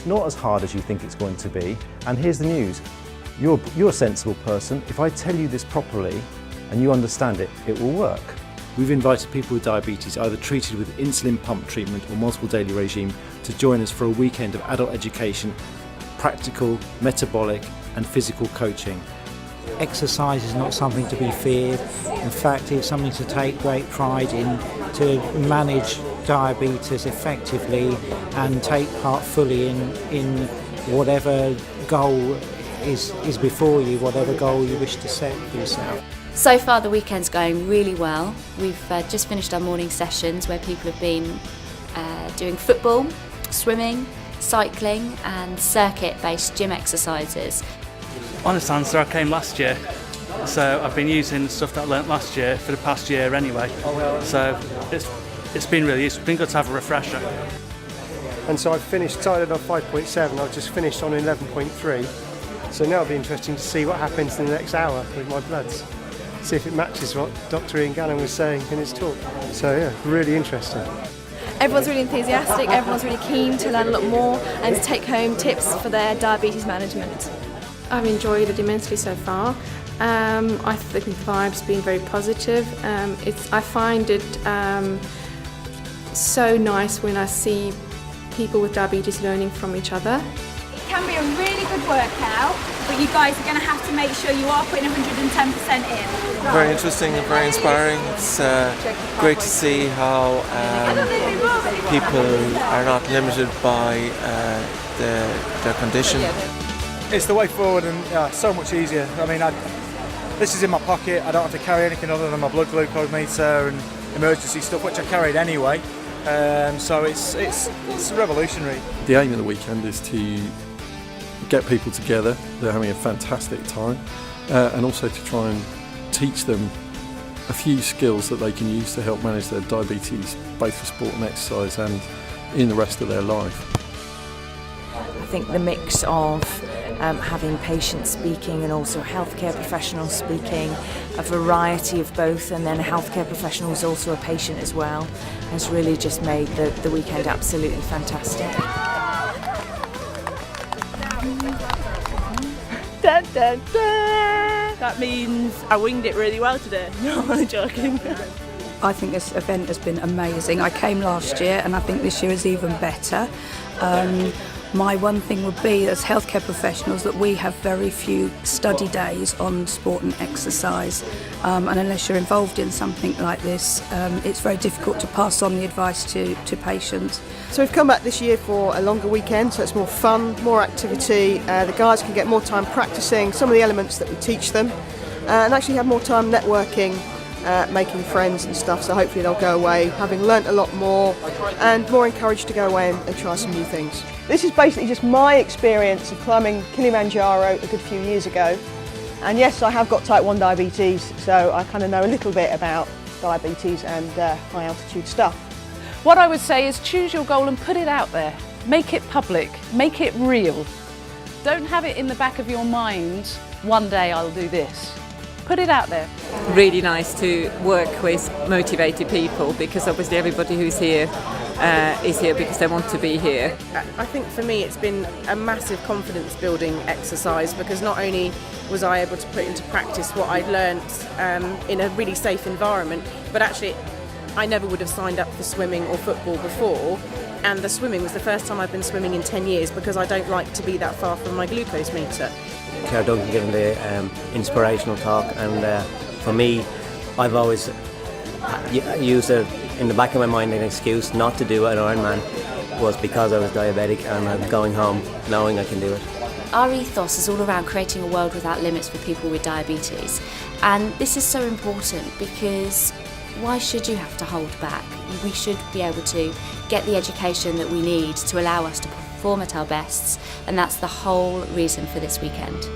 not as hard as you think it's going to be. And here's the news. You're a sensible person. If I tell you this properly and you understand it, it will work. We've invited people with diabetes, either treated with insulin pump treatment or multiple daily regime, to join us for a weekend of adult education, practical, metabolic and physical coaching. Exercise is not something to be feared. In fact, it's something to take great pride in, to manage diabetes effectively and take part fully in whatever goal is before you, whatever goal you wish to set for yourself. So far the weekend's going really well. We've just finished our morning sessions where people have been doing football, swimming, cycling and circuit-based gym exercises. Honest answer, I came last year, so I've been using stuff that I learnt last year for the past year anyway, so it's been really useful. It's been good to have a refresher. And so I've started on 5.7, I've just finished on 11.3, so now it'll be interesting to see what happens in the next hour with my bloods. See if it matches what Dr. Ian Gannon was saying in his talk. So yeah, really interesting. Everyone's really enthusiastic, everyone's really keen to learn a lot more and to take home tips for their diabetes management. I've enjoyed it immensely so far. I think the vibe's been very positive. I find it so nice when I see people with diabetes learning from each other. It can be a really good workout, but you guys are going to have to make sure you are putting 110% in. Very interesting and very inspiring. It's great to see how people are not limited by their condition. It's the way forward and so much easier. I mean, this is in my pocket. I don't have to carry anything other than my blood glucose meter and emergency stuff, which I carried anyway. So it's revolutionary. The aim of the weekend is to get people together. They're having a fantastic time, and also to try and teach them a few skills that they can use to help manage their diabetes, both for sport and exercise and in the rest of their life. I think the mix of having patients speaking and also healthcare professionals speaking, a variety of both, and then a healthcare professional who's also a patient as well, has really just made the weekend absolutely fantastic. Dun, dun, dun. That means I winged it really well today. No, I'm joking. I think this event has been amazing. I came last year and I think this year is even better. My one thing would be, as healthcare professionals, that we have very few study days on sport and exercise, and unless you're involved in something like this, it's very difficult to pass on the advice to patients. So we've come back this year for a longer weekend, so it's more fun, more activity. The guys can get more time practicing some of the elements that we teach them, and actually have more time networking, making friends and stuff, so hopefully they'll go away having learnt a lot more and more encouraged to go away and try some new things. This is basically just my experience of climbing Kilimanjaro a good few years ago, and yes, I have got type 1 diabetes, so I kind of know a little bit about diabetes and high altitude stuff. What I would say is choose your goal and put it out there. Make it public, make it real. Don't have it in the back of your mind, one day I'll do this. Put it out there. Really nice to work with motivated people, because obviously everybody who's here is here because they want to be here. I think for me it's been a massive confidence building exercise, because not only was I able to put into practice what I'd learnt in a really safe environment, but actually I never would have signed up for swimming or football before, and the swimming was the first time I've been swimming in 10 years because I don't like to be that far from my glucose meter. Claire Duncan giving the inspirational talk, and for me, I've always used it in the back of my mind, an excuse not to do an Ironman was because I was diabetic, and I'm going home knowing I can do it. Our ethos is all around creating a world without limits for people with diabetes, and this is so important because why should you have to hold back? We should be able to get the education that we need to allow us to perform at our bests, and that's the whole reason for this weekend.